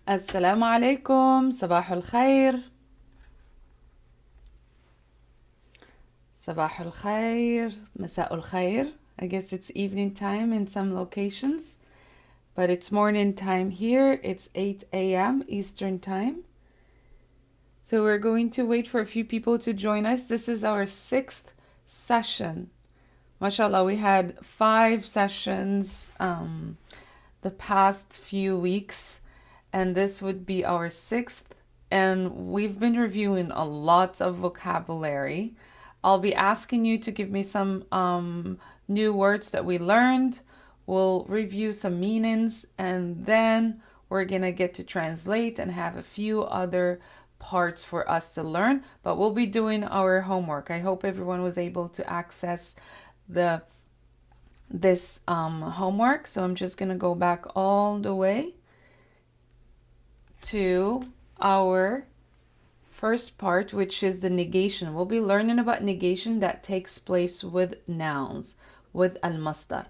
السلام عليكم صباح الخير صباح الخير مساء الخير. I guess it's evening time in some locations, but it's morning time here. It's 8 a.m. Eastern time. So we're going to wait for a few people to join us. This is our 6th session. MashaAllah, we had 5 sessions the past few weeks, and this would be our 6th, and we've been reviewing a lot of vocabulary. I'll be asking you to give me some new words that we learned. We'll review some meanings, and then we're gonna get to translate and have a few other parts for us to learn, but we'll be doing our homework. I hope everyone was able to access this homework. So I'm just gonna go back all the way to our first part, which is the negation. We'll be learning about negation that takes place with nouns, with al-masdar.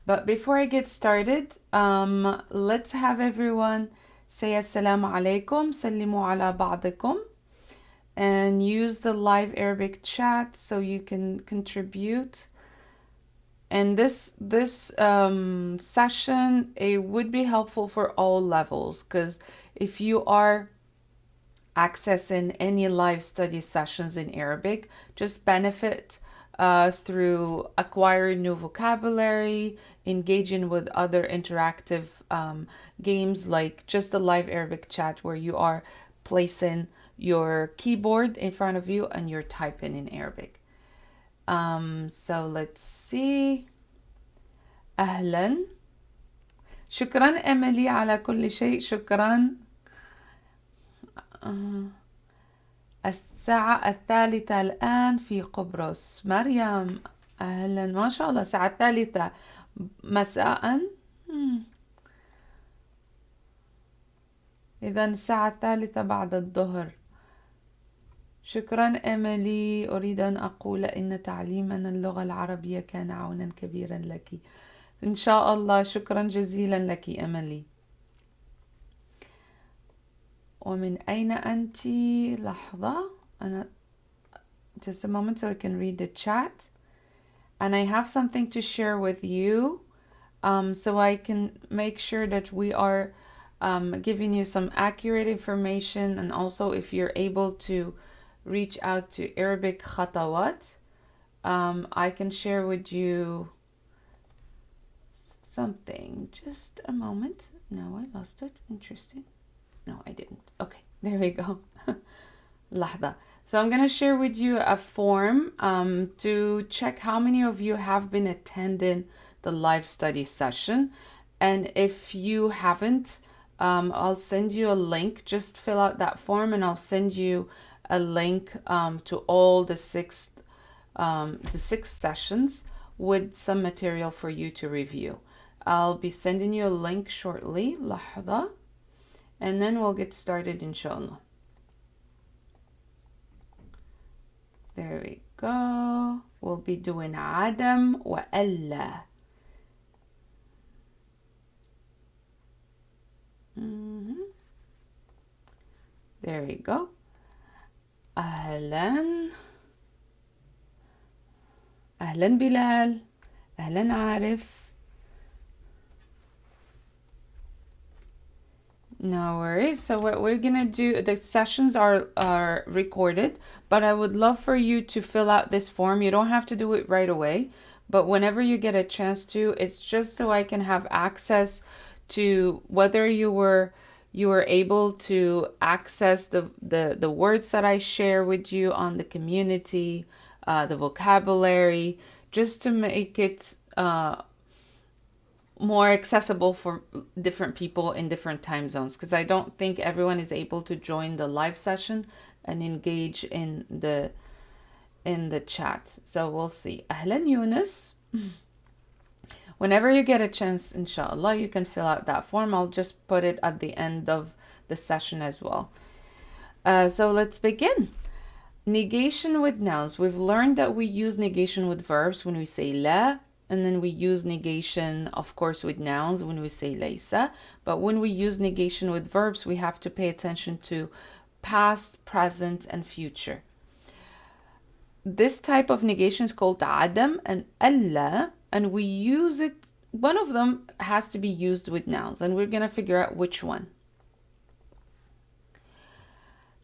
But before I get started, let's have everyone say assalamu alaikum, sallimu ala ba'dikum, and use the live Arabic chat so you can contribute. And this session, it would be helpful for all levels, because if you are accessing any live study sessions in Arabic, just benefit through acquiring new vocabulary, engaging with other interactive games like just a live Arabic chat where you are placing your keyboard in front of you and you're typing in Arabic. So let's see. أهلا. شكرا إيميلي على كل شيء. شكرا. الساعة 3 الآن في قبرص. مريم أهلا، ما شاء الله، الساعة 3 مساء. إذا الساعة 3 بعد الظهر. شكرا إيميلي. أريد أن أقول إن تعليمنا اللغة العربية كان عونا كبيرا لك. إن شاء الله. شكرا جزيلا لك إيميلي. ومن أين أنت؟ لحظة، أنا just a moment so I can read the chat, and I have something to share with you, so I can make sure that we are giving you some accurate information, and also if you're able to reach out to Arabic Khatawaat, I can share with you something. Just a moment. No, I lost it. Interesting. No, I didn't. Okay, there we go. لحظة. So I'm going to share with you a form to check how many of you have been attending the live study session. And if you haven't, I'll send you a link. Just fill out that form and I'll send you a link to all the six sessions with some material for you to review. I'll be sending you a link shortly. لحظة. And then we'll get started, inshallah. There we go. We'll be doing عدم وألا. There we go. أهلا. أهلا بلال. أهلا عارف. No worries. So what we're gonna do, the sessions are recorded, but I would love for you to fill out this form. You don't have to do it right away, but whenever you get a chance to, it's just so I can have access to whether you were able to access the words that I share with you on the community, the vocabulary, just to make it more accessible for different people in different time zones, because I don't think everyone is able to join the live session and engage in the chat. So we'll see. أهلا يونس. Whenever you get a chance, inshallah, you can fill out that form. I'll just put it at the end of the session as well. So let's begin. Negation with nouns. We've learned that we use negation with verbs when we say لا And then we use negation, of course, with nouns when we say ليس. But when we use negation with verbs, we have to pay attention to past, present, and future. This type of negation is called عدم and ألا, and we use it, one of them has to be used with nouns, and we're going to figure out which one.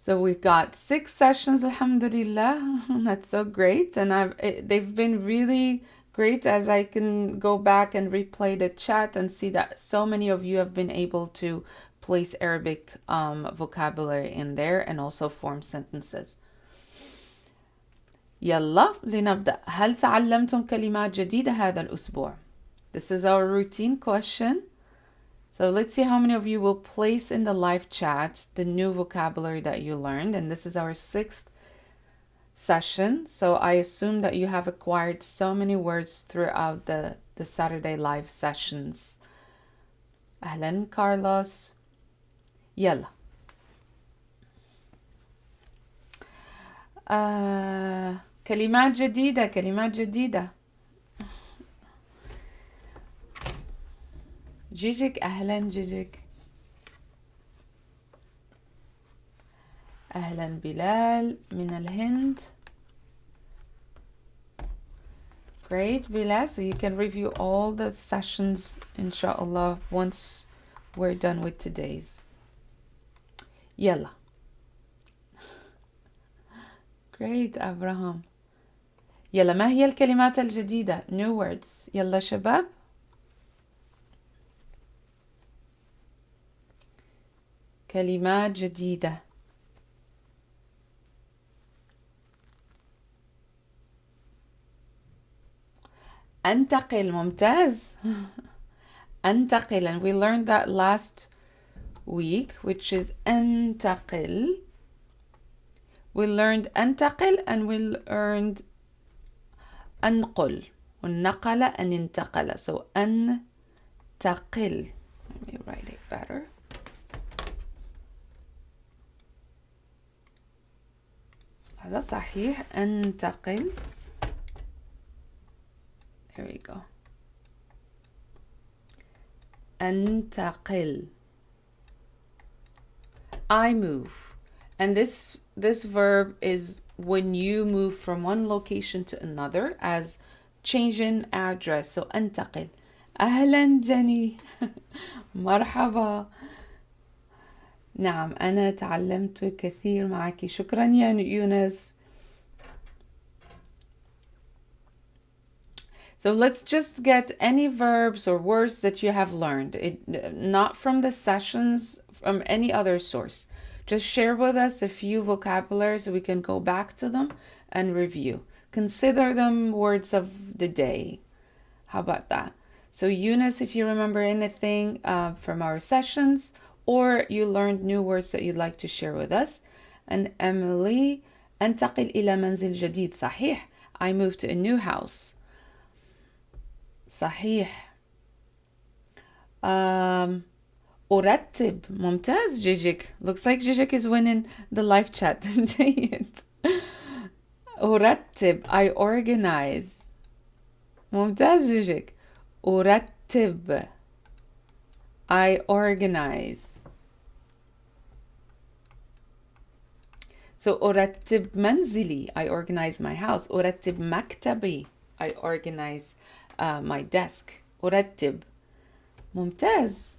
So we've got 6 sessions, alhamdulillah. That's so great. And they've been really great, as I can go back and replay the chat and see that so many of you have been able to place Arabic vocabulary in there and also form sentences. يلا لنبدأ. هل تعلمتم كلمات جديدة هذا الأسبوع? This is our routine question. So let's see how many of you will place in the live chat the new vocabulary that you learned. And this is our 6th session. So I assume that you have acquired so many words throughout the Saturday live sessions. أهلا Carlos. يلا. كلمات جديدة كلمات جديدة. جيجك أهلا جيجك. أهلا بلال من الهند. Great Bilal, so you can review all the sessions inshallah once we're done with today's. يلا. Great Abraham. يلا ما هي الكلمات الجديدة? New words. يلا شباب. كلمات جديدة. أنتقل. ممتاز. أنتقل, and we learned that last week, which is أنتقل. We learned أنتقل and we learned أنقل. والنقل and انتقل. So أنتقل. Let me write it better. هذا صحيح. أنتقل. There we go. أنتقل. I move. And this verb is when you move from one location to another, as changing address. So أنتقل. أهلا جني. مرحبا. نعم أنا تعلمت كثير معك. شكرا يا يونس. So let's just get any verbs or words that you have learned, not from the sessions, from any other source. Just share with us a few vocabularies so we can go back to them and review. Consider them words of the day. How about that? So Eunice, if you remember anything from our sessions, or you learned new words that you'd like to share with us. And Emily, أنتقل إلى منزل جديد. صحيح. I moved to a new house. صحيح. أرتب. ممتاز جيجك. Looks like Jijik is winning the live chat. جيد. أرتب. I organize. ممتاز جيجك. أرتب. I organize. So أرتب منزلي. I organize my house. أرتب مكتبي. I organize my desk. أرتب. ممتاز.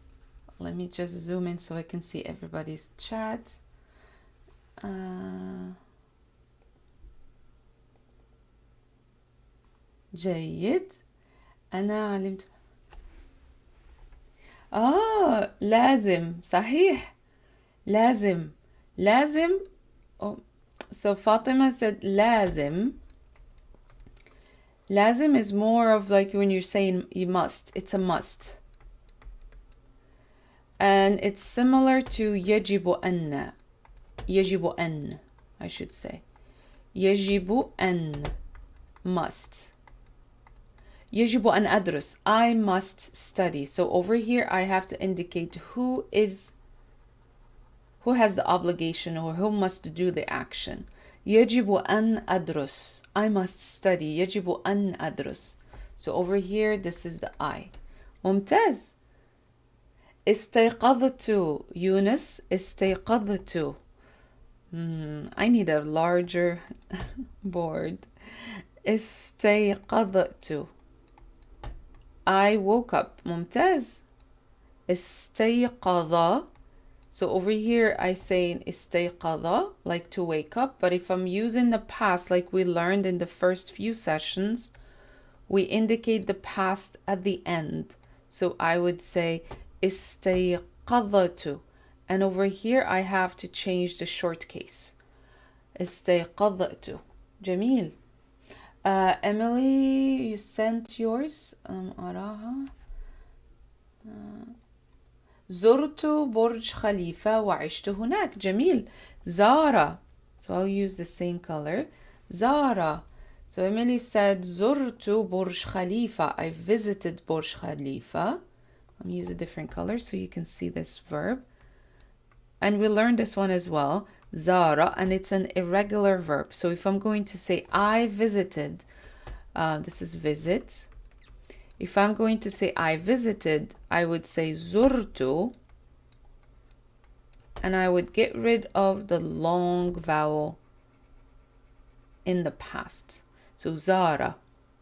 Let me just zoom in so I can see everybody's chat. جيد. أنا علمت. لازم. صحيح. لازم. لازم. Oh. So Fatima said لازم. لازم is more of like when you're saying you must. It's a must. And it's similar to يجب أن. يجب أن, I should say. يجب أن. Must. يجب أن أدرس. I must study. So over here I have to indicate who has the obligation or who must do the action. يجب أن أدرس. I must study. يجب أن أدرس. So over here, this is the I. ممتاز. استيقظت يونس. استيقظت. I need a larger board. استيقظت. I woke up. ممتاز. استيقظ. So over here I say استيقظ, like to wake up. But if I'm using the past, like we learned in the first few sessions, we indicate the past at the end. So I would say استيقظت. And over here I have to change the short case. استيقظت. جميل. Emily, you sent yours. أراها. زرت برج خليفة وعشت هناك. جميل. زار. So I'll use the same color. زار. So Emily said زرت برج خليفة. I visited برج خليفة. I'm use a different color so you can see this verb. And we learned this one as well. زار, and it's an irregular verb. So if I'm going to say I visited, this is visit. If I'm going to say I visited, I would say زرت, and I would get rid of the long vowel in the past. So زار,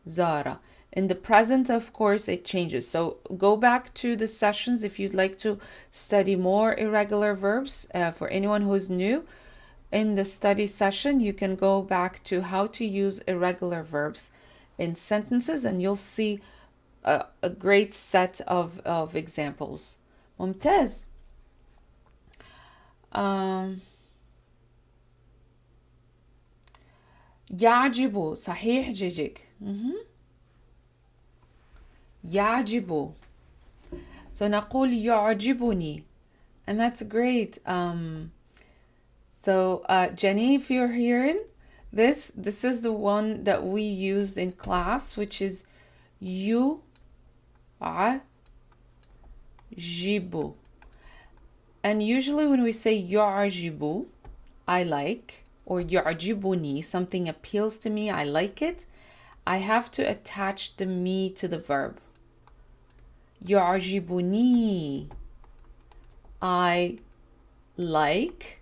زار. In the present, of course, it changes. So go back to the sessions if you'd like to study more irregular verbs. For anyone who is new, in the study session, you can go back to how to use irregular verbs in sentences, and you'll see a great set of examples. ممتاز. يعجب. صحيح جيجيك. يعجب. So نقول يعجبني, and that's great. So Jenny, if you're hearing this is the one that we used in class, which is يعجب. And usually when we say يعجب, I like, or يعجبني, something appeals to me, I like it, I have to attach the me to the verb. يعجبني, I like,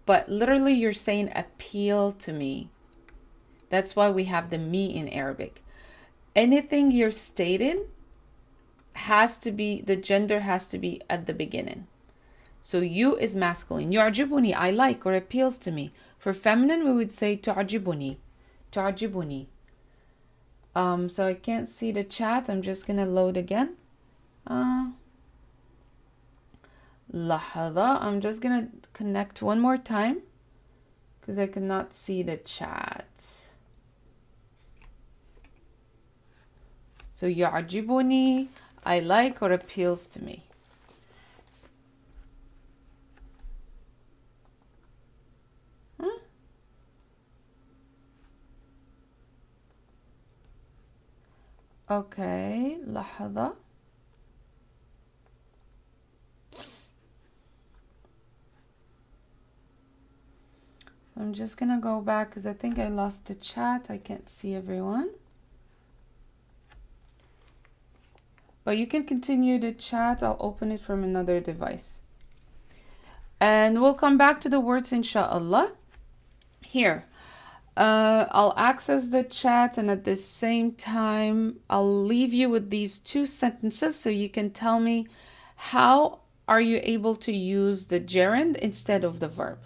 but literally you're saying appeal to me. That's why we have the me in Arabic. Anything you're stating has to be, the gender has to be at the beginning. So you is masculine. يعجبني, I like or appeals to me. For feminine, we would say تعجبني. تعجبني. So I can't see the chat. I'm just gonna load again. لحظة. I'm just gonna connect one more time because I cannot see the chat. So يعجبني, I like or appeals to me. Okay, لحظة. I'm just gonna go back because I think I lost the chat. I can't see everyone. But you can continue the chat. I'll open it from another device. And we'll come back to the words inshallah. Here. I'll access the chat, and at the same time I'll leave you with these two sentences so you can tell me how are you able to use the gerund instead of the verb.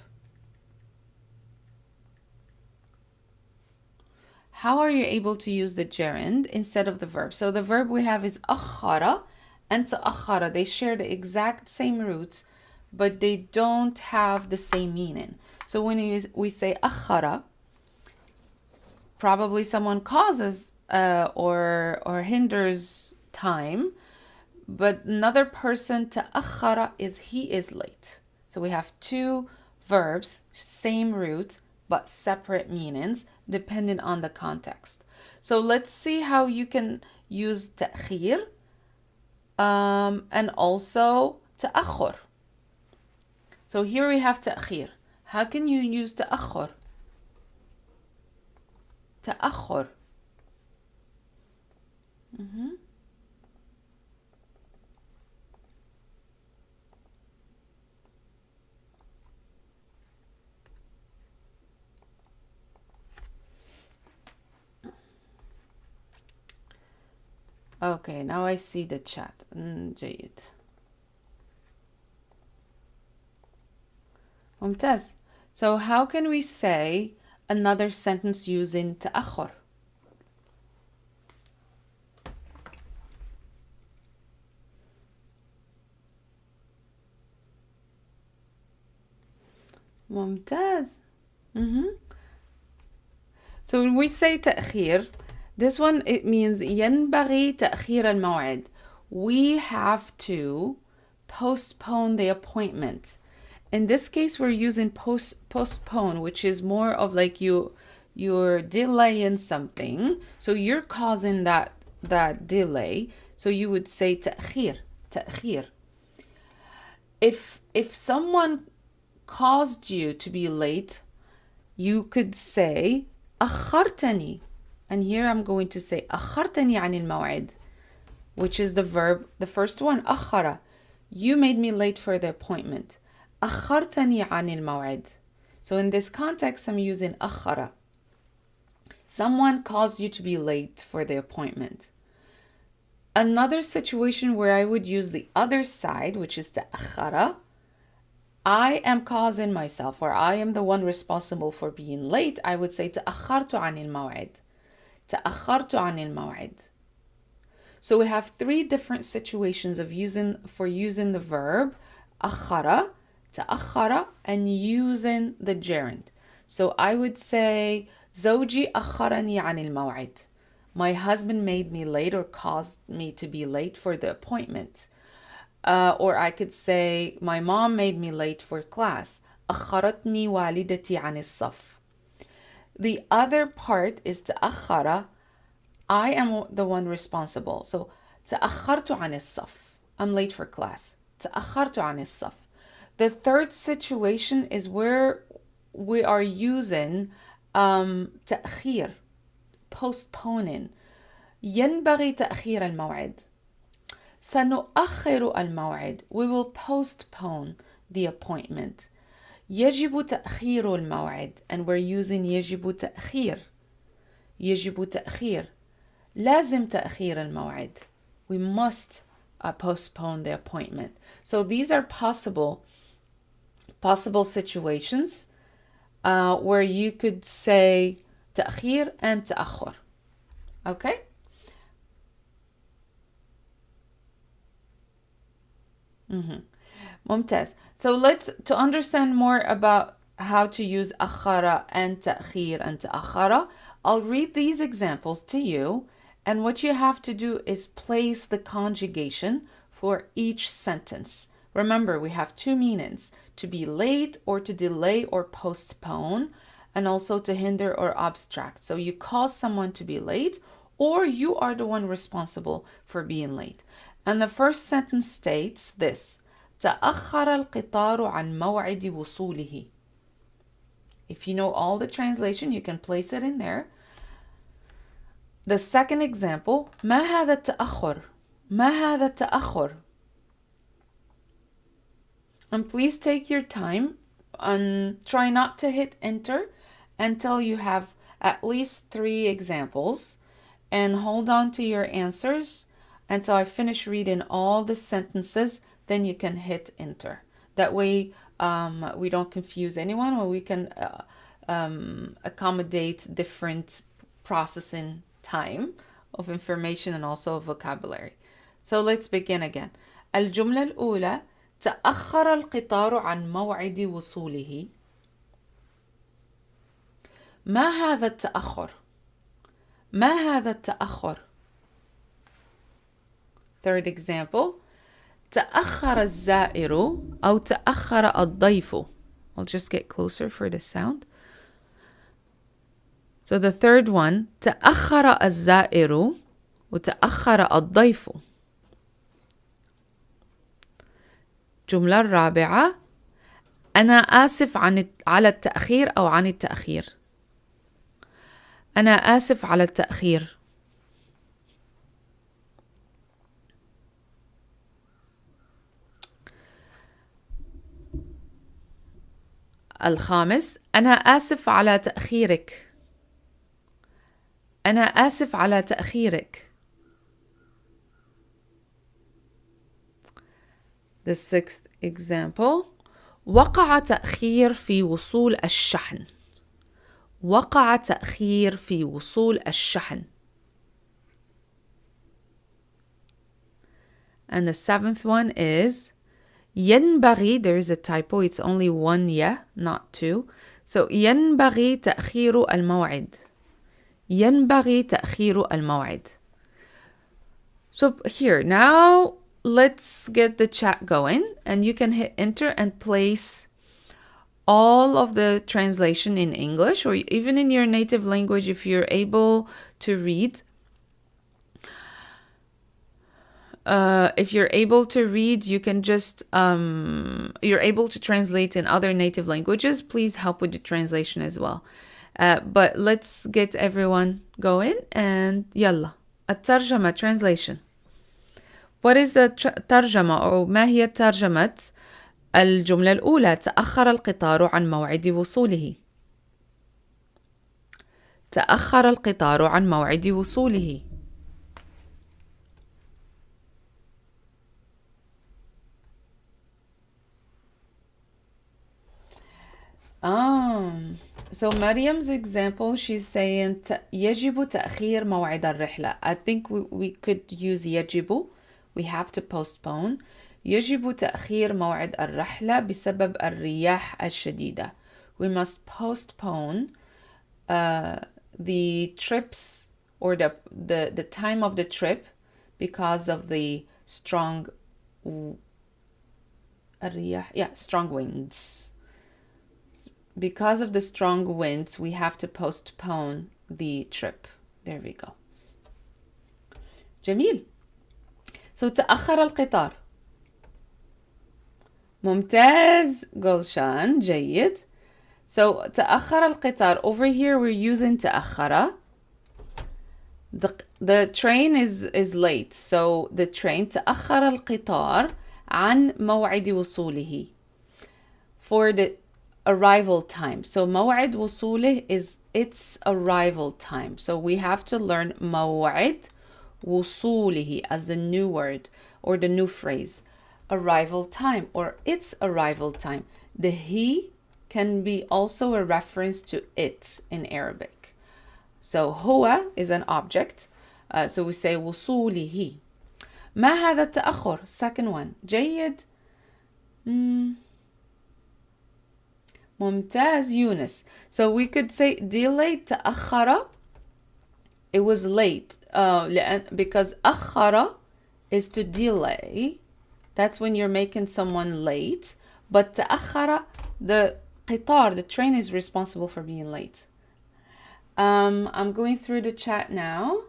How are you able to use the gerund instead of the verb? So the verb we have is أخر and تأخر. They share the exact same roots, but they don't have the same meaning. So when we say أخر, probably someone causes or hinders time, but another person تأخر is he is late. So we have two verbs, same root, but separate meanings depending on the context. So let's see how you can use تأخير and also تأخر. So here we have تأخير. How can you use تأخر? تأخر. Mhm. Okay, now I see the chat. جيد. ممتاز. So how can we say another sentence using تأخر? ممتاز. So when we say تأخير, this one, it means ينبغي تأخير الموعد. We have to postpone the appointment. In this case, we're using postpone, which is more of like you're delaying something. So you're causing that delay. So you would say تأخير. If someone caused you to be late, you could say أخرتني. And here I'm going to say أخرتني عن الموعد, which is the verb, the first one, أخر. You made me late for the appointment. أخرتني عن الموعد. So in this context, I'm using أخر. Someone caused you to be late for the appointment. Another situation where I would use the other side, which is تأخر, I am causing myself, or I am the one responsible for being late, I would say تأخرت عن الموعد. تأخرت عن الموعد. So we have three different situations of using the verb أخر, تأخر, and using the gerund. So I would say زوجي أخرني عن الموعد. My husband made me late or caused me to be late for the appointment. Or I could say my mom made me late for class. أخرتني والدتي عن الصف. The other part is تأخر. I am the one responsible. So تأخرت عن الصف. I'm late for class. تأخرت عن الصف. The third situation is where we are using تأخير, postponing. ينبغي تأخير الموعد. سنؤخر الموعد. We will postpone the appointment. يجب تأخير الموعد. And we're using يجب تأخير. يجب تأخير. لازم تأخير الموعد. We must postpone the appointment. So these are possible situations where you could say تأخير and تأخر. Okay? ممتاز. So to understand more about how to use أخر and تأخير and تأخر, I'll read these examples to you, and what you have to do is place the conjugation for each sentence. Remember, we have two meanings: to be late or to delay or postpone, and also to hinder or obstruct. So you cause someone to be late, or you are the one responsible for being late. And the first sentence states this: تأخر القطار عن موعد وصوله. If you know all the translation, you can place it in there. The second example: ما هذا التأخر؟ ما هذا التأخر؟ And please take your time and try not to hit enter until you have at least 3 examples, and hold on to your answers until I finish reading all the sentences. Then you can hit enter. That way we don't confuse anyone, or we can accommodate different processing time of information and also vocabulary. So let's begin again. الجملة الأولى: تأخر القطار عن موعد وصوله. ما هذا التأخر؟ ما هذا التأخر؟ Third example: تأخر الزائر أو تأخر الضيف. I'll just get closer for the sound. So the third one: تأخر الزائر وتأخر الضيف. الجملة الرابعة: أنا آسف على التأخير أو عن التأخير. أنا آسف على التأخير. الخامس أنا آسف على تأخيرك. أنا آسف على تأخيرك. The sixth example. وقع تأخير في وصول الشحن. وقع تأخير في وصول الشحن. And the seventh one is ينبغي, there is a typo, it's only one not two. So ينبغي تأخير الموعد. ينبغي تأخير الموعد. So here, now let's get the chat going and you can hit enter and place all of the translation in English or even in your native language if you're able to read. If you're able to read, you can just, you're able to translate in other native languages. Please help with the translation as well. But let's get everyone going and يلا. الترجمة, translation. What is the ترجمة أو ما هي ترجمة الجملة الأولى؟ تأخر القطار عن موعد وصوله. تأخر القطار عن موعد وصوله. So Mariam's example, she's saying يجب تأخير موعد الرحلة. I think we could use يجب. We have to postpone. يجب تأخير موعد الرحلة بسبب الرياح الشديدة. We must postpone the trips or the time of the trip because of the strong strong winds. Because of the strong winds, we have to postpone the trip. There we go. جميل. So تأخر القطار. ممتاز جولشان, جيد. So تأخر القطار. Over here we're using تأخر. The train is late. So the train تأخر القطار عن موعد وصوله. For the arrival time. So موعد وصوله is its arrival time. So we have to learn موعد وصوله as the new word or the new phrase. Arrival time or its arrival time. The he can be also a reference to it in Arabic. So هو is an object. So we say وصوله. ما هذا التأخر? Second one. جيد. ممتاز يونس. So we could say delayed تأخر. It was late because أخر is to delay. That's when you're making someone late. But تأخر, the قطار, the train is responsible for being late. I'm going through the chat now.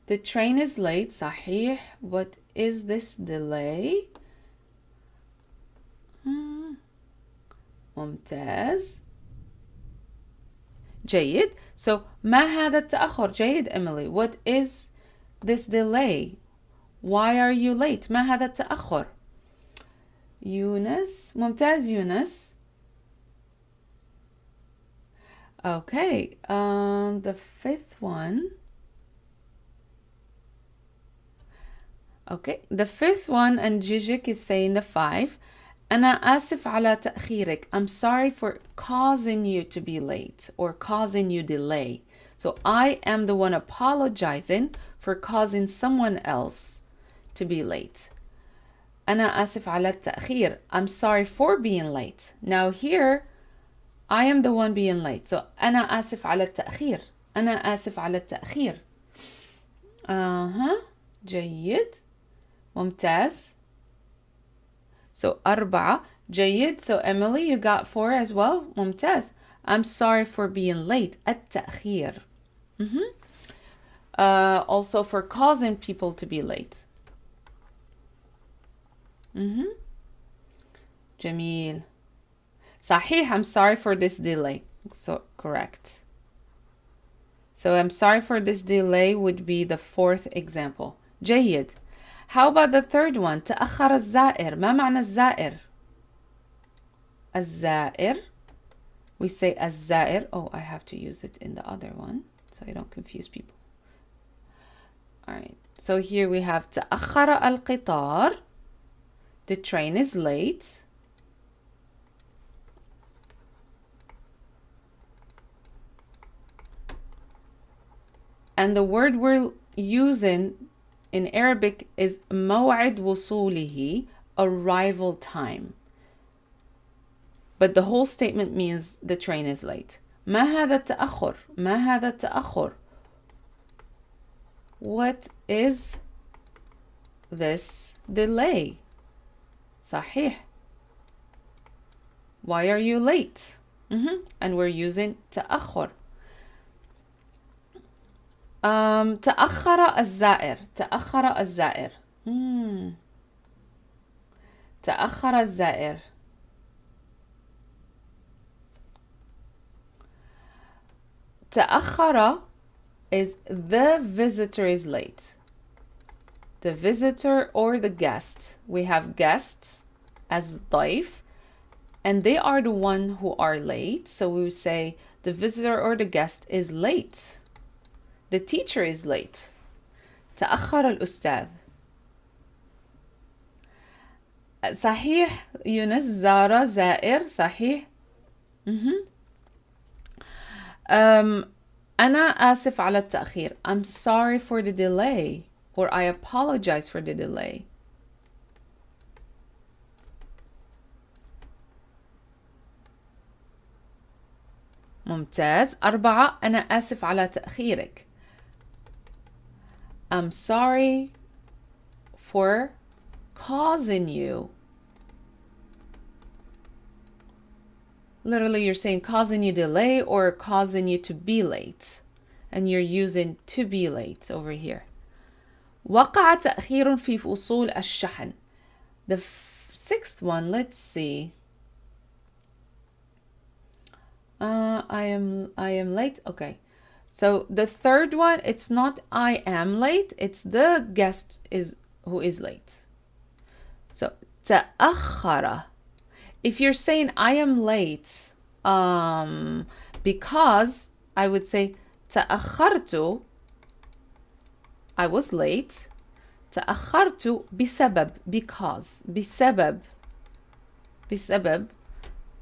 The train is late. صحيح. What is this delay? ممتاز. جيد. So ما هذا التأخر؟ جيد Emily. What is this delay? Why are you late? ما هذا التأخر؟ يونس. ممتاز يونس. Okay. The fifth one. Okay. The fifth one, and Jijik is saying the 5. أنا آسف على تأخيرك. I'm sorry for causing you to be late or causing you delay. So I am the one apologizing for causing someone else to be late. أنا آسف على التأخير. I'm sorry for being late. Now here, I am the one being late. So أنا آسف على التأخير. أنا آسف على التأخير. جيد. ممتاز. So 4. جيد. So Emily, you got 4 as well. ممتاز. I'm sorry for being late. التأخير. Also for causing people to be late. جميل. صحيح. I'm sorry for this delay. So correct. So I'm sorry for this delay would be the 4th example. جيد. How about the third one? تأخر الزائر. ما معنى الزائر؟ الزائر we say الزائر. Oh, I have to use it in the other one so I don't confuse people. All right, so here we have تأخر القطار. The train is late. And the word we're using in Arabic is موعد وصوله, arrival time. But the whole statement means the train is late. ما هذا التأخر? ما هذا التأخر? What is this delay? صحيح. Why are you late? And we're using تأخر. تأخر الزائر. تأخر الزائر. تأخر الزائر. تأخر is the visitor is late. The visitor or the guest. We have guests as ضيف, and they are the one who are late. So we would say the visitor or the guest is late. The teacher is late. تأخر الأستاذ. صحيح يونس. زار زائر. صحيح. أنا آسف على التأخير. I'm sorry for the delay, or I apologize for the delay. ممتاز. 4. أنا آسف على تأخيرك. I'm sorry for causing you. Literally, you're saying causing you delay or causing you to be late. And you're using to be late over here. وقع تأخير في وصول الشحن. The 6th one, let's see. I am late. Okay. So the 3rd one, it's not I am late, it's the guest who is late. So تأخر. If you're saying I am late because, I would say تأخرت, I was late. تأخرت بسبب, because, بسبب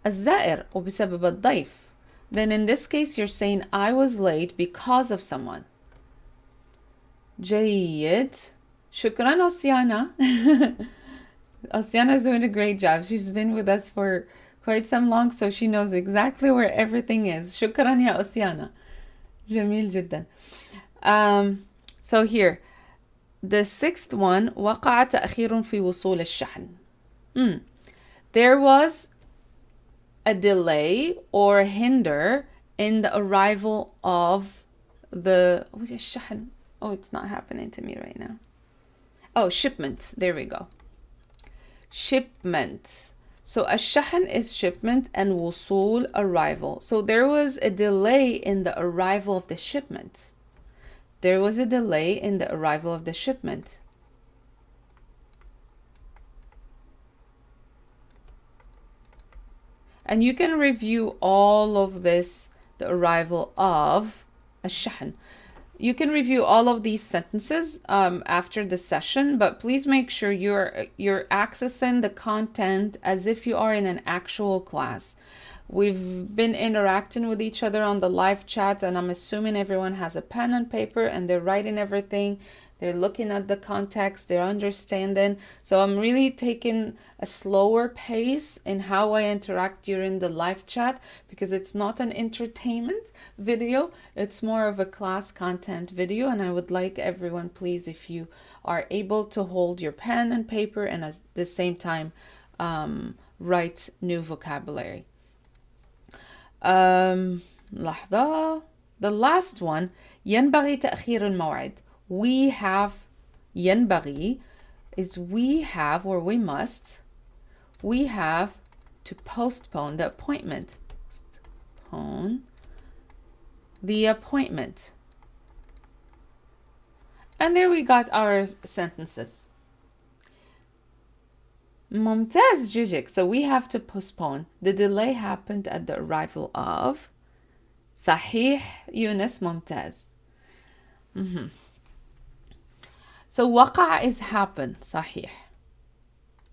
الزائر أو بسبب الضيف. Then in this case, you're saying I was late because of someone. جيد. شكرا أوسيانا. Oceana is doing a great job. She's been with us for quite some long, so she knows exactly where everything is. شكرا يا أوسيانا. جميل جدا. So here, the 6th one, وقع تأخير في وصول الشحن. There was a delay or hinder in the arrival of the الشحن. Oh, it's not happening to me right now. Oh, shipment. There we go. Shipment. So الشحن is shipment and وصول arrival. So there was a delay in the arrival of the shipment. There was a delay in the arrival of the shipment. And you can review all of this, the arrival of الشحن. You can review all of these sentences after the session, but please make sure you're accessing the content as if you are in an actual class. We've been interacting with each other on the live chat, and I'm assuming everyone has a pen and paper and they're writing everything. They're looking at the context, they're understanding. So I'm really taking a slower pace in how I interact during the live chat, because it's not an entertainment video, it's more of a class content video. And I would like everyone, please, if you are able to hold your pen and paper and at the same time write new vocabulary. لحظة. The last one, ينبغي تأخير الموعد. We have, ينبغي is we have, or we must, we have to postpone the appointment. Postpone the appointment. And there we got our sentences. ممتاز جيجك. So we have to postpone. The delay happened at the arrival of. صحيح يونس ممتاز. So وقع is happen. صحيح.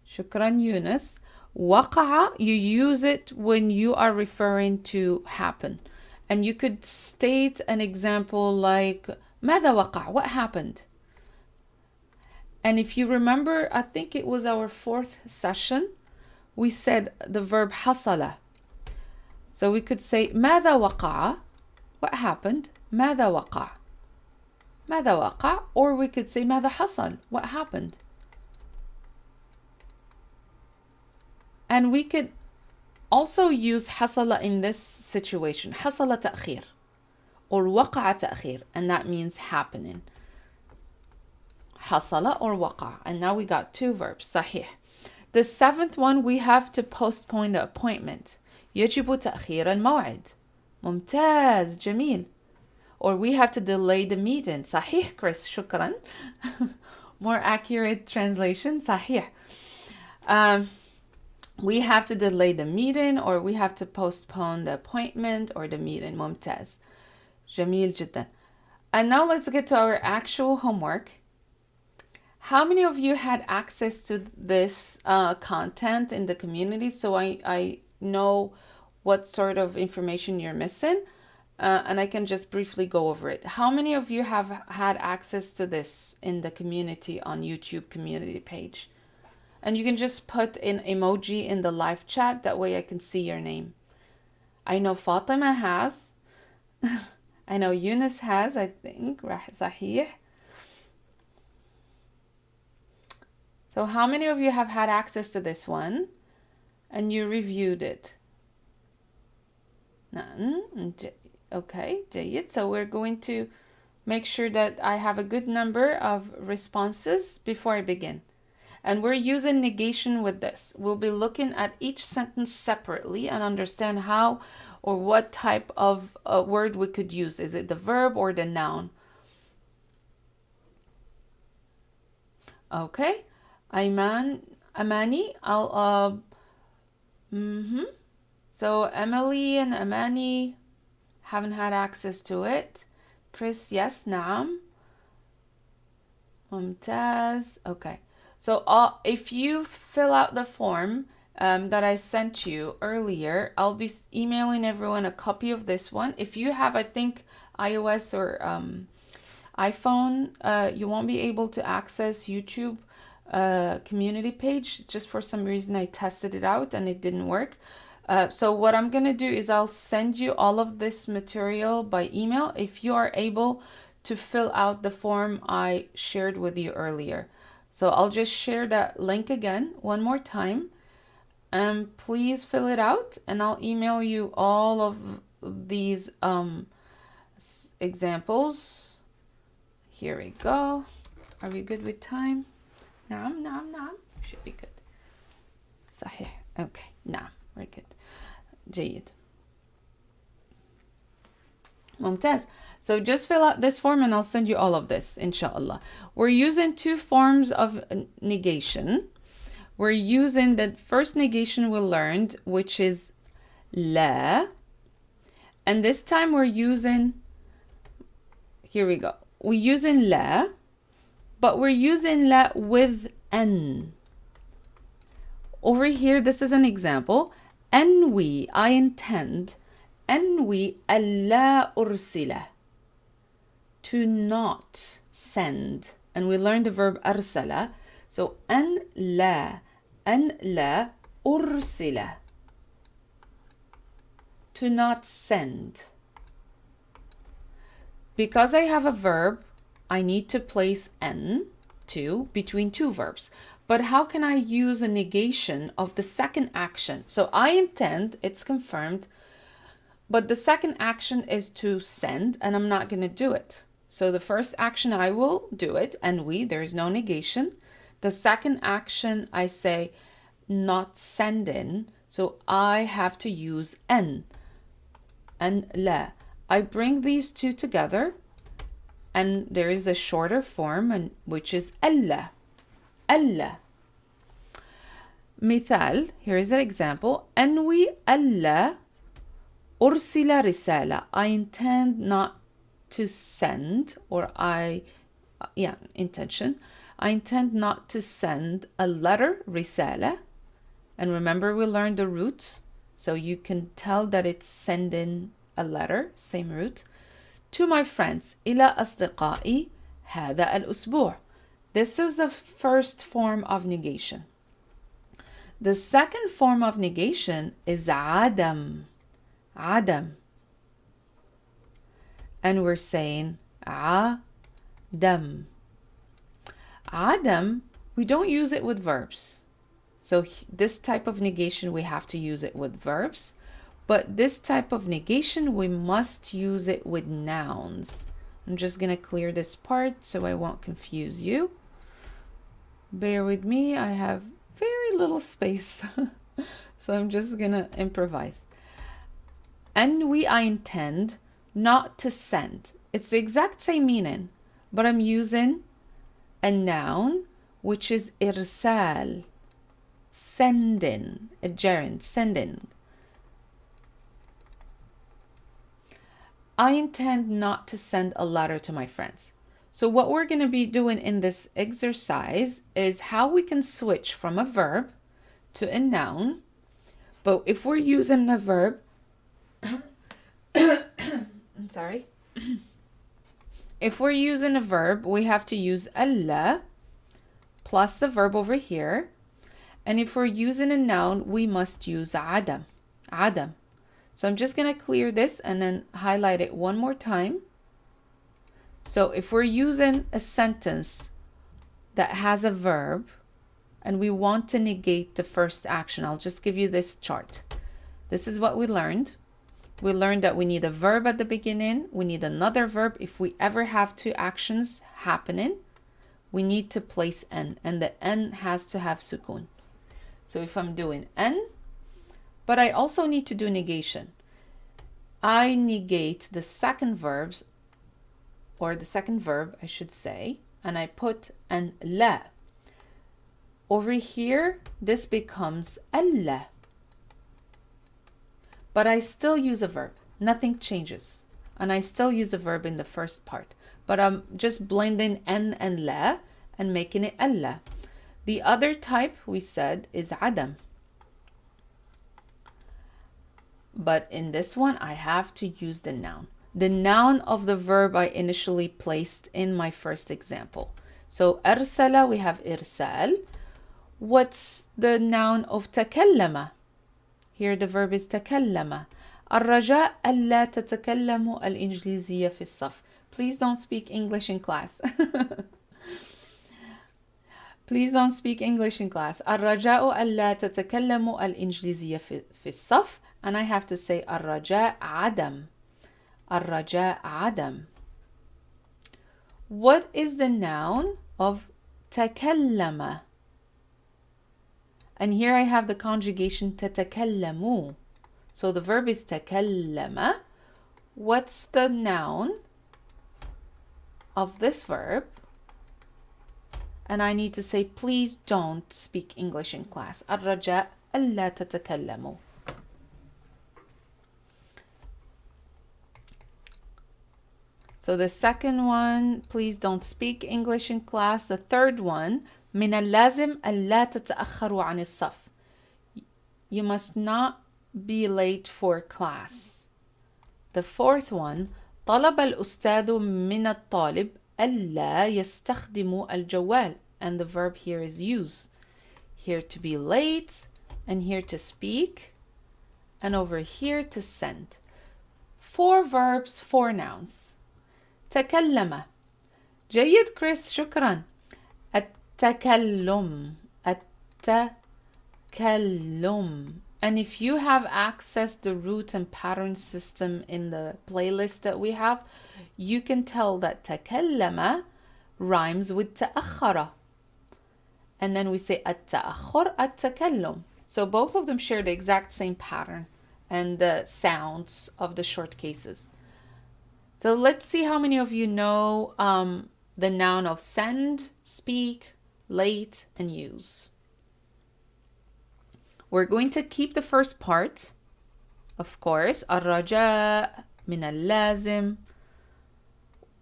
شكرا يونس. وقع, you use it when you are referring to happen. And you could state an example like ماذا وقع? What happened? And if you remember, I think it was our 4th session, we said the verb حصل. So we could say ماذا وقع? What happened? ماذا وقع? ماذا وقع? Or we could say ماذا حصل? What happened? And we could also use حصل in this situation. حصل تأخير or وقع تأخير, and that means happening. حصل or وقع. And now we got 2 verbs. صحيح. The 7th one, we have to postpone the appointment. يجب تأخير الموعد. ممتاز جميل. Or we have to delay the meeting. صحيح Chris, شكرا. More accurate translation. صحيح. We have to delay the meeting, or we have to postpone the appointment or the meeting. ممتاز. جميل جدا. And now let's get to our actual homework. How many of you had access to this content in the community, so I know what sort of information you're missing, and I can just briefly go over it. How many of you have had access to this in the community on YouTube community page? And you can just put an emoji in the live chat, that way I can see your name. I know Fatima has. I know Eunice has, I think. صحيح. So how many of you have had access to this one and you reviewed it? None. Okay, جيد. So we're going to make sure that I have a good number of responses before I begin. And we're using negation with this. We'll be looking at each sentence separately and understand how or what type of word we could use. Is it the verb or the noun? Okay. Amani, So Emily and Amani haven't had access to it. Chris, yes, نعم. ممتاز. Okay. So if you fill out the form that I sent you earlier, I'll be emailing everyone a copy of this one. If you have, I think, iOS or iPhone, you won't be able to access YouTube community page. Just for some reason I tested it out and it didn't work. So what I'm gonna do is I'll send you all of this material by email if you are able to fill out the form I shared with you earlier. So I'll just share that link again one more time, and please fill it out, and I'll email you all of these examples. Here we go. Are we good with time? نعم. Should be good. صحيح. Okay. نعم. Very good. جيد. ممتاز. So just fill out this form and I'll send you all of this, inshallah. We're using 2 forms of negation. We're using the first negation we learned, which is لا. And this time we're using, here we go. We're using لا, but we're using لا with أن. Over here, this is an example. أنوي, I intend. أنوي ألا أرسله, to not send. And we learned the verb أرسل. So أن لا أرسله, to not send. Because I have a verb, I need to place N between 2 verbs. But how can I use a negation of the second action? So I intend, it's confirmed, but the second action is to send, and I'm not going to do it. So the first action, I will do it, and there's no negation. The second action, I say not sending, so I have to use N and la. I bring these 2 together, and there is a shorter form, which is ألا. ألا. مثال, here is an example. أنوي ألا أرسل رسالة. I intend not to send, or intention. I intend not to send a letter, رسالة. And remember, we learned the root, so you can tell that it's sending a letter, same root. To my friends, إلى أصدقائي هذا الأسبوع. This is the first form of negation. The second form of negation is عدم. عدم. And we're saying عدم. عدم, we don't use it with verbs. So this type of negation, we have to use it with verbs. But this type of negation, we must use it with nouns. I'm just going to clear this part so I won't confuse you. Bear with me, I have very little space. So I'm just going to improvise. أنوي, I intend not to send. It's the exact same meaning, but I'm using a noun, which is إرسال. Sending, a gerund, sending. I intend not to send a letter to my friends. So what we're going to be doing in this exercise is how we can switch from a verb to a noun. But if we're using a verb, I'm sorry. If we're using a verb, we have to use ألا plus the verb over here. And if we're using a noun, we must use عدم. عدم. So I'm just going to clear this and then highlight it one more time. So if we're using a sentence that has a verb and we want to negate the first action, I'll just give you this chart. This is what we learned. We learned that we need a verb at the beginning. We need another verb. If we ever have two actions happening, we need to place N, and the N has to have sukun. So if I'm doing N, but I also need to do negation. I negate the second verbs, or the second verb, I should say, and I put an la. Over here, this becomes alla. But I still use a verb. Nothing changes. And I still use a verb in the first part. But I'm just blending N and la and making it alla. The other type we said is عدم. But in this one, I have to use the noun. The noun of the verb I initially placed in my first example. So أرسل, we have إرسال. What's the noun of تكلم? Here the verb is تكلم. الرجاء ألا تتكلموا الإنجليزية في الصف. Please don't speak English in class. Please don't speak English in class. الرجاء ألا تتكلموا الإنجليزية في الصف. And I have to say الرجاء عدم. الرجاء عدم. What is the noun of تكلم? And here I have the conjugation تتكلموا. So the verb is تكلم. What's the noun of this verb? And I need to say, please don't speak English in class. الرجاء ألا تتكلموا. So the second one, please don't speak English in class. The third one, من اللازم ألا تتأخروا عن الصف. You must not be late for class. The fourth one, طلب الأستاذ من الطالب ألا يستخدموا الجوال. And the verb here is use. Here to be late, and here to speak, and over here to send. 4 verbs, 4 nouns. تكلم. جيد كريس، شكرا. التكلم. التكلم. And if you have accessed the root and pattern system in the playlist that we have, you can tell that تكلم rhymes with تأخر. And then we say التأخر التكلم. So both of them share the exact same pattern and the sounds of the short cases. So let's see how many of you know the noun of send, speak, late, and use. We're going to keep the first part, of course. الرجاء من اللازم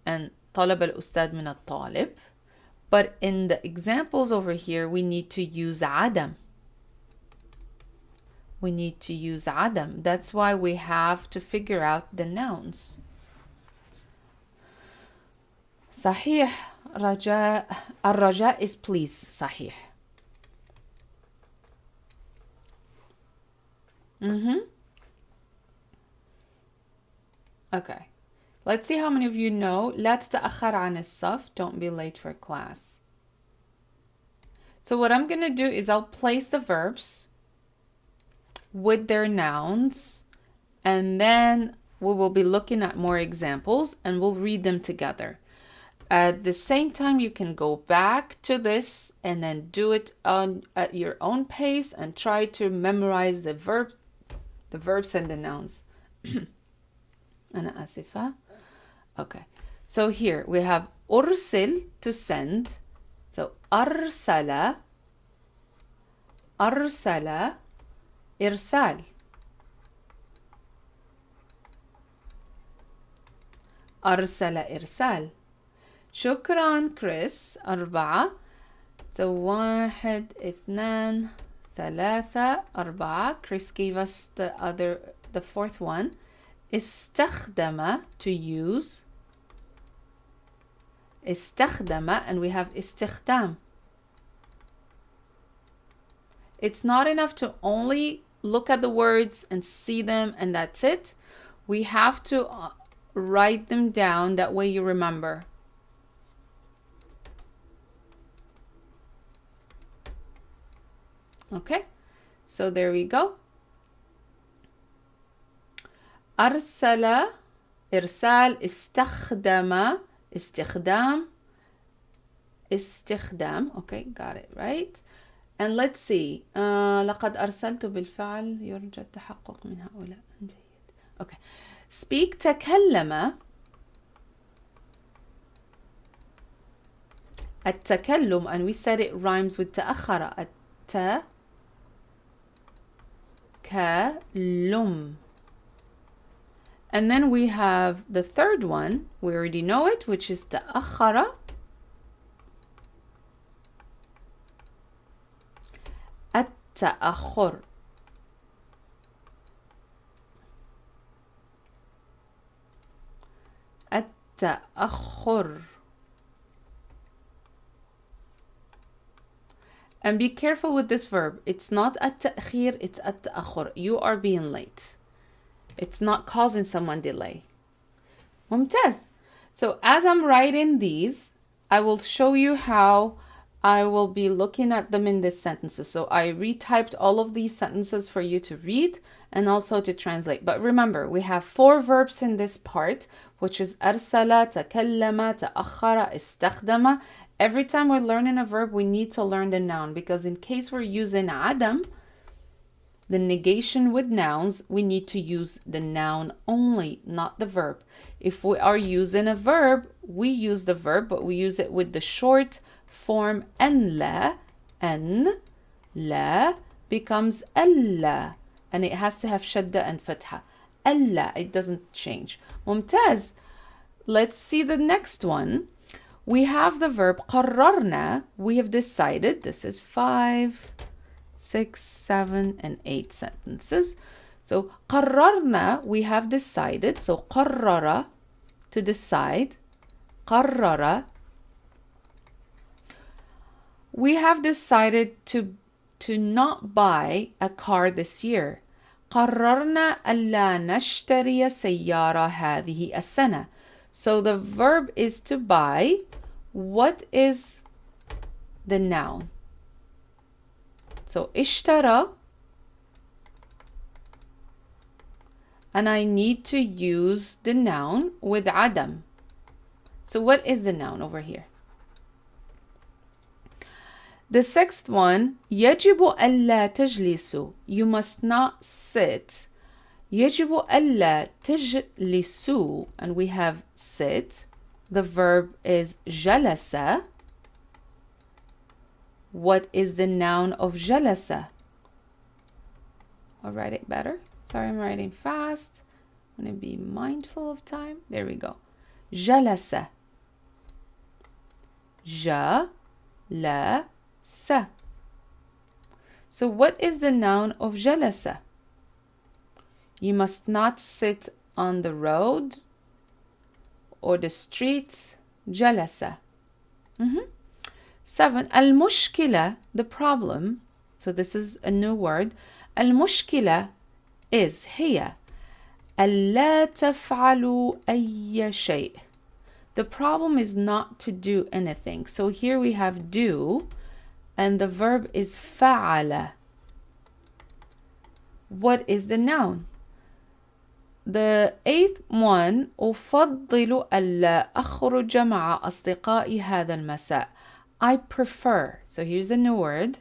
and طلب الأستاذ من الطالب. But in the examples over here, we need to use عدم. We need to use عدم. That's why we have to figure out the nouns. صحيح رجاء. الرجاء is please. صحيح. Okay. Let's see how many of you know لا تتأخر عن الصف. Don't be late for class. So what I'm going to do is I'll place the verbs with their nouns, and then we will be looking at more examples and we'll read them together. At the same time, you can go back to this and then do it at your own pace and try to memorize the verbs and the nouns. أنا آسفة. Okay, so here we have أرسل, to send. So أرسل إرسال. أرسل إرسال. شكرا كريس. 4. So 1 2 3 4. Chris gave us the fourth one. استخدم, to use. استخدم, and we have استخدام. It's not enough to only look at the words and see them and that's it. We have to write them down, that way you remember. Okay, so there we go. أرسل إرسال. استخدم استخدام. Okay, got it right. And let's see. لقد أرسلت بالفعل يرجى التحقق من هؤلاء. جيد. Okay. Speak. تكلم. التكلم, and we said it rhymes with تأخر. التكلم. And then we have the third one. We already know it, which is تأخر. التأخر. التأخر. And be careful with this verb. It's not التأخير, it's التأخر. You are being late. It's not causing someone delay. ممتاز. So as I'm writing these, I will show you how I will be looking at them in these sentences. So I retyped all of these sentences for you to read and also to translate. But remember, we have 4 verbs in this part, which is أرسل, تكلم, تأخر, استخدم. Every time we're learning a verb, we need to learn the noun, because in case we're using عدم, the negation with nouns, we need to use the noun only, not the verb. If we are using a verb, we use the verb, but we use it with the short form أن لا becomes ألا, and it has to have shadda and fatha. ألا, it doesn't change. ممتاز. Let's see the next one. We have the verb قررنا. We have decided. This is 5, 6, 7, and 8 sentences. So قررنا, we have decided. So قرر, to decide. قرر, we have decided to not buy a car this year. قررنا ألا نشتري سيارة هذه السنة. So the verb is to buy. What is the noun? So اشترى, and I need to use the noun with عدم. So what is the noun over here? The 6th one, يجب ألا تجلسوا. You must not sit. يجب ألا تجلسوا, and we have sit. The verb is جلس. What is the noun of جلس? I'll write it better. Sorry, I'm writing fast. I'm going to be mindful of time. There we go. جلس. جلس. So what is the noun of جلس? You must not sit on the road or the street. جلس. 7. المشكلة, the problem. So this is a new word. المشكلة is هي ألا تفعلوا أي شيء. The problem is not to do anything. So here we have do, and the verb is فعل. What is the noun? The 8th one, أفضل ألا أخرج مع أصدقائي هذا المساء. I prefer. So here's a new word.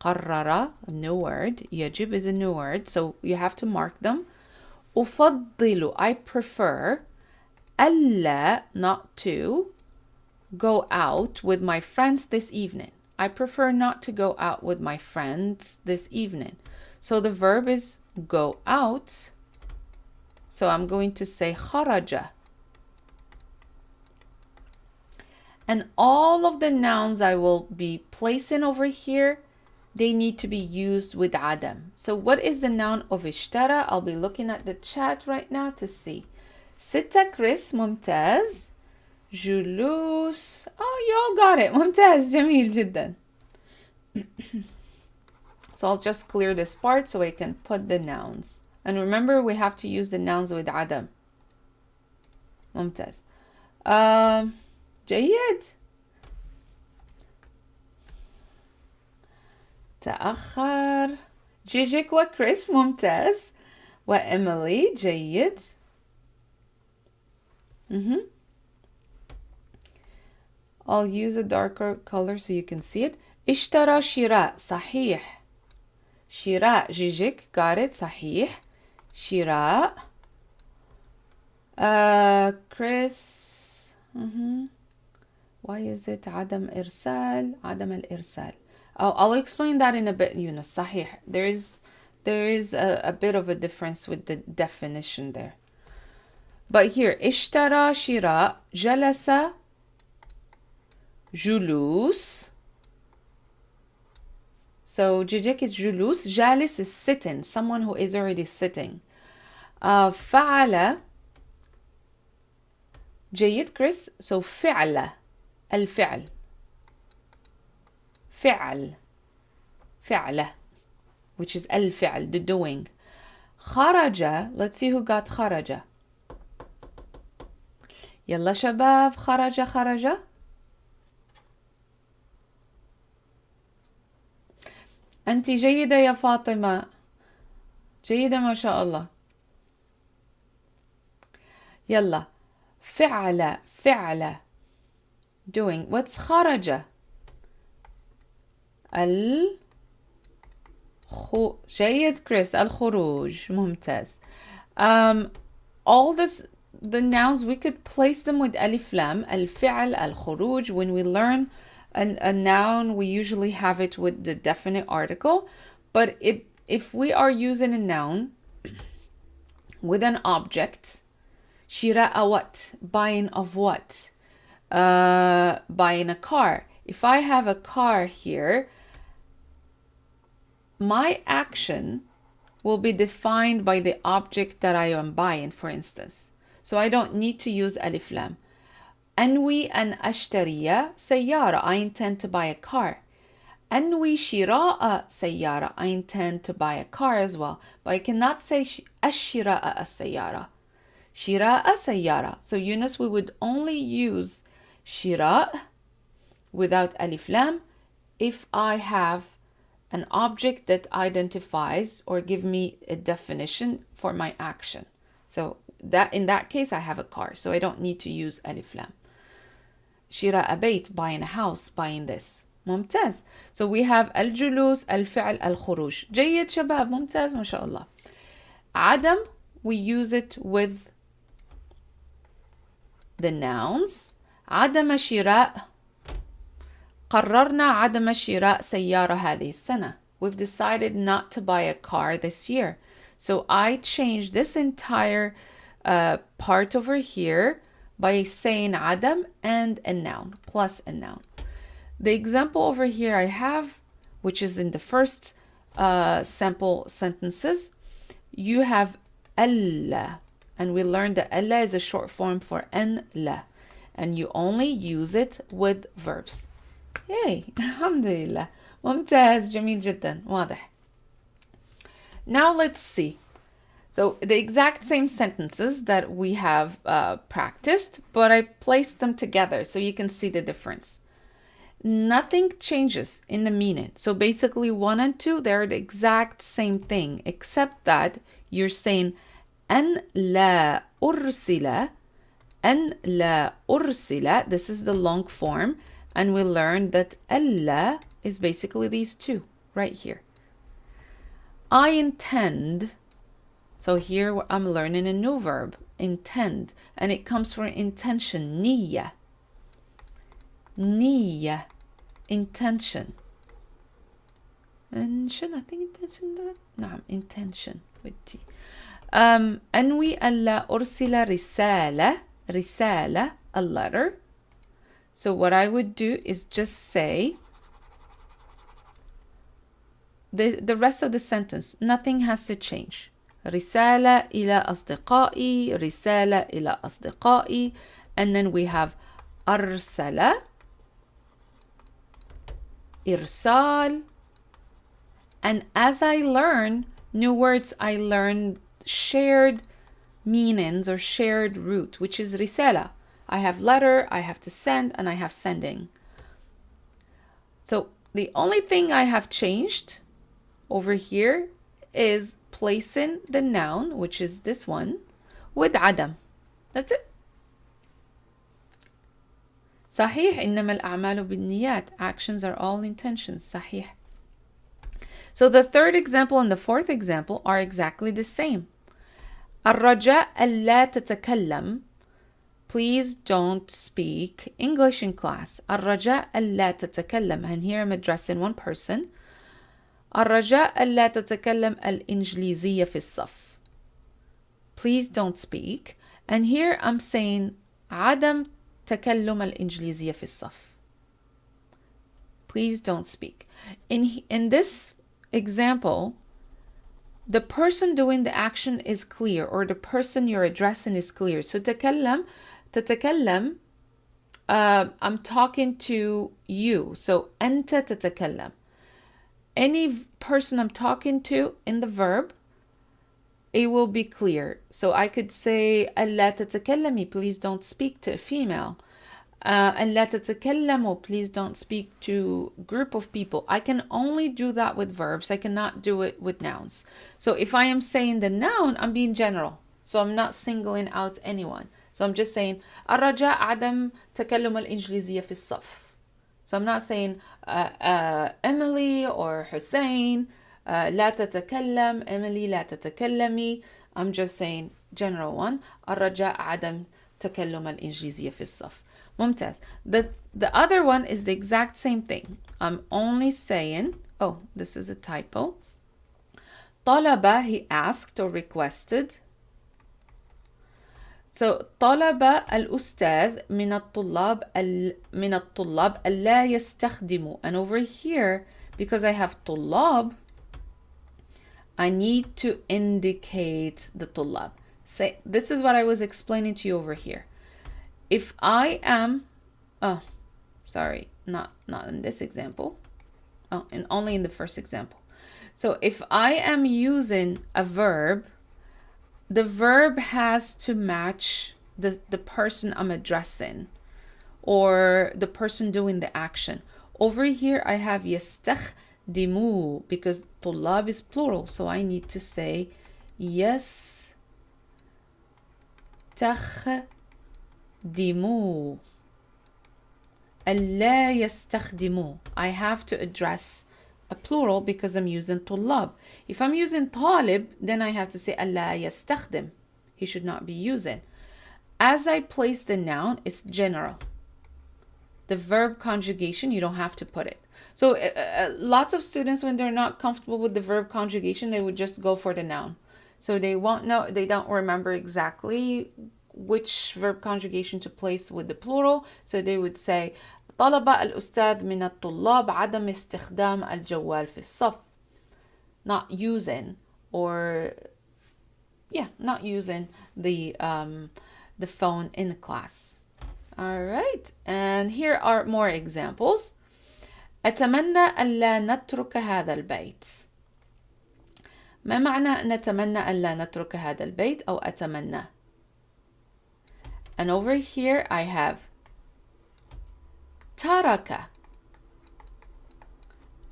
قرر, a new word. يجب is a new word. So you have to mark them. أفضل, I prefer. ألا, not to, go out with my friends this evening. I prefer not to go out with my friends this evening. So the verb is go out. So I'm going to say خرج. And all of the nouns I will be placing over here, they need to be used with عدم. So what is the noun of اشترى? I'll be looking at the chat right now to see. 6 كريس, ممتاز. جلوس. Oh, you all got it. ممتاز, جميل جدا. So I'll just clear this part so I can put the nouns. And remember, we have to use the nouns with عدم. ممتاز. جيد. تأخر. جيجيك وكريس, ممتاز. وإيميلي, جيد. I'll use a darker color so you can see it. اشترى شراء, صحيح. شراء, جيجيك, got it, صحيح. شراء. Chris. Why is it عدم إرسال? عدم الإرسال. Oh, I'll explain that in a bit, Yunus. صحيح. There is a bit of a difference with the definition there. But here, اشترى شراء, جلس جلوس. So جيجيك is جلوس, جالس is sitting, someone who is already sitting. فعل. جيد كريس. So فعل, الفعل. فعل. فعل, which is الفعل, the doing. خرج. Let's see who got خرج. يلا شباب, خرج خرج. أنت جيدة يا فاطمة, جيدة ما شاء الله. يلا فعل, فعل, doing. What's خرج? جيد كريس, الخروج, ممتاز. All this, the nouns, we could place them with ألف لام. الفعل, الخروج. When we learn a noun, we usually have it with the definite article. But if we are using a noun with an object, شراء what? Buying of what? Buying a car. If I have a car here, my action will be defined by the object that I am buying, for instance. So I don't need to use ألف لام. أنوي أن أشتري سيارة. I intend to buy a car. أنوي شراء سيارة. I intend to buy a car as well. But I cannot say الشراء السيارة. شراء سيارة. So Yunus, we would only use شراء without ألف لام if I have an object that identifies or give me a definition for my action. So that in that case, I have a car. So I don't need to use ألف لام. شراء بيت, buying a house, buying this. ممتاز. So we have الجلوس, الفعل, الخروج. جيد شباب, ممتاز ما شاء الله. عدم, we use it with the nouns. عدم شراء. قررنا عدم شراء سيارة هذه السنة. we've decided not to buy a car this year. So I changed this entire part over here by saying عدم and a noun, plus a noun. The example over here I have, which is in the first sample sentences, you have ألا, and we learned that ألا is a short form for أن لا, and you only use it with verbs. Yay, alhamdulillah. ممتاز, جميل جدا, واضح. Now let's see. So the exact same sentences that we have practiced, but I placed them together so you can see the difference. Nothing changes in the meaning. So basically 1 and 2, they're the exact same thing, except that you're saying أن لا أرسل, أن لا أرسل. This is the long form, and we learned that ألا is basically these two right here. I intend. So here I'm learning a new verb, intend, and it comes from intention, نية. نية, intention. intention, I think intention that. نعم, intention with T. أنوي ألا أرسل رسالة, رسالة, a letter. So what I would do is just say the rest of the sentence. Nothing has to change. رسالة إلى أصدقائي, رسالة إلى أصدقائي, and then we have أرسل, إرسال, and as I learn new words, I learn shared meanings or shared root, which is رسالة. I have letter, I have to send, and I have sending. So the only thing I have changed over here is placing the noun, which is this one, with عدم. That's it. صحيح, إنما الأعمال بالنيات. Actions are all intentions. صحيح. So the third example and the fourth example are exactly the same. الرجاء ألا تتكلم. Please don't speak English in class. الرجاء ألا تتكلم. And here I'm addressing one person. الرجاء ألا تتكلم الإنجليزية في الصف. Please don't speak. And here I'm saying عدم تكلم الإنجليزية في الصف. Please don't speak. In this example, the person doing the action is clear, or the person you're addressing is clear. So تتكلم, تتكلم, I'm talking to you. So أنت تتكلم. Any person I'm talking to in the verb, it will be clear. So I could say ألا تتكلمي, please don't speak to a female. ألا تتكلموا, please don't speak to a group of people. I can only do that with verbs. I cannot do it with nouns. So if I am saying the noun, I'm being general. So I'm not singling out anyone. So I'm just saying الرجاء عدم تكلم الإنجليزية في الصف. So I'm not saying Emily or Hussein, لا تتكلم, Emily لا تتكلمي. I'm just saying general one. الرجاء عدم تكلم الإنجليزية في الصف. ممتاز. The other one is the exact same thing. I'm only saying, oh, this is a typo. طلب, he asked or requested. So طلب الأستاذ من الطلاب ألا يستخدموا. And over here, because I have طلاب, I need to indicate the طلاب. Say, this is what I was explaining to you over here. If I am, oh, sorry, not in this example. Oh, and only in the first example. So if I am using a verb, the verb has to match the person I'm addressing or the person doing the action. Over here, I have يستخدموا because طلاب is plural. So I need to say يستخدموا. ألا يستخدموا. I have to address a plural because I'm using طلاب. If I'm using طالب, then I have to say ألا يستخدم. He should not be using. As I place the noun, it's general. the verb conjugation, you don't have to put it. So lots of students, when they're not comfortable with the verb conjugation, they would just go for the noun. So they won't know, they don't remember exactly which verb conjugation to place with the plural. So they would say طلب الأستاذ من الطلاب عدم استخدام الجوال في الصف. Not using, or not using the phone in the class. All right, and here are more examples. أتمنى ألا نترك هذا البيت. ما معنى نتمنى ألا نترك هذا البيت أو أتمنى؟ And over here I have ترك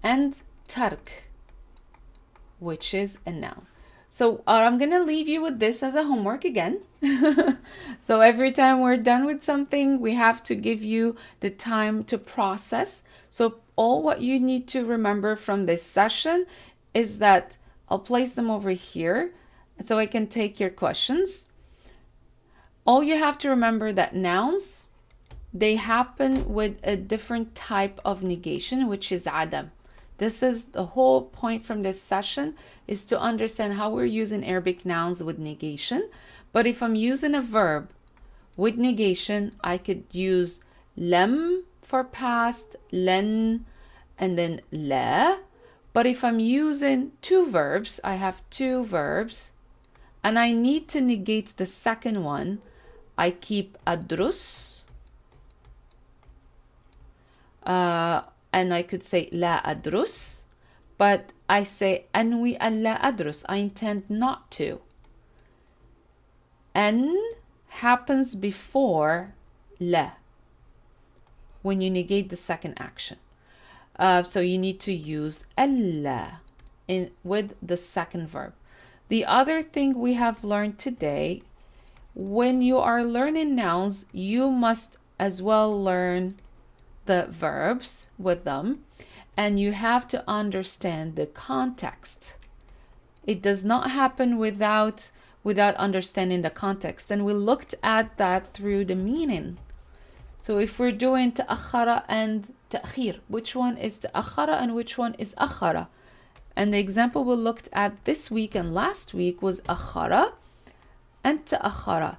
and ترك, which is a noun. So I'm going to leave you with this as a homework again. So every time we're done with something, we have to give you the time to process. So all what you need to remember from this session is that I'll place them over here so I can take your questions. All you have to remember that nouns, they happen with a different type of negation, which is عدم. This is the whole point from this session, is to understand how we're using Arabic nouns with negation. But if I'm using a verb with negation, I could use لم for past, لن, and then لا. But if I'm using two verbs, I have two verbs, and I need to negate the second one, I keep أدرس, and I could say لا أدرس, but I say أنوي ألا أدرس, I intend not to. أن happens before لا when you negate the second action. So you need to use ألا with the second verb. The other thing we have learned today, when you are learning nouns, you must as well learn the verbs with them, and you have to understand the context. It does not happen without understanding the context, and we looked at that through the meaning. So if we're doing تأخر and تأخير, which one is تأخر and which one is أخر? And the example we looked at this week and last week was أخر and تأخر.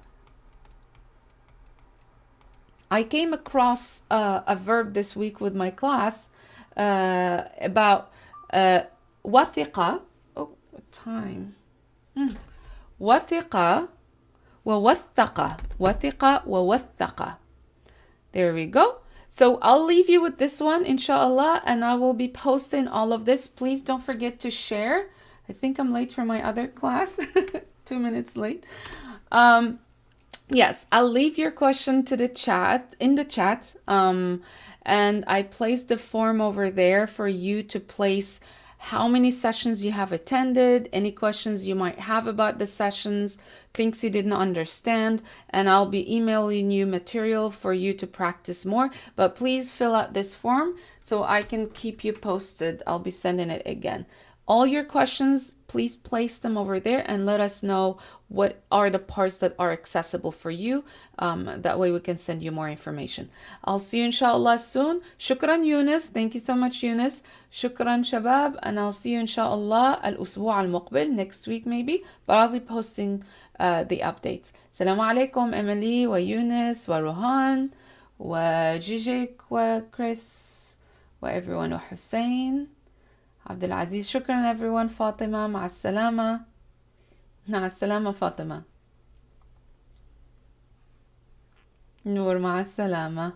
I came across a verb this week with my class about وثق. Oh, what time? وثق ووثق. وثق ووثق. There we go. So I'll leave you with this one, inshallah, and I will be posting all of this. Please don't forget to share. I think I'm late for my other class. 2 minutes late. Yes, I'll leave your question to the chat, in the chat. And I placed the form over there for you to place how many sessions you have attended, any questions you might have about the sessions, things you didn't understand, and I'll be emailing you material for you to practice more. But please fill out this form so I can keep you posted. I'll be sending it again. All your questions, please place them over there and let us know what are the parts that are accessible for you. That way we can send you more information. I'll see you inshallah soon. Shukran Yunus. Thank you so much Yunus. Shukran Shabab. And I'll see you inshallah al-usbu' al-muqbil, next week maybe. But I'll be posting the updates. Assalamu alaikum Emily wa Yunus wa Rohan wa Jijik wa Chris wa everyone wa Hussein. Abdul Aziz, shukran everyone. Fatima, مع السلامة. مع السلامة فاطمة. نور مع السلامة.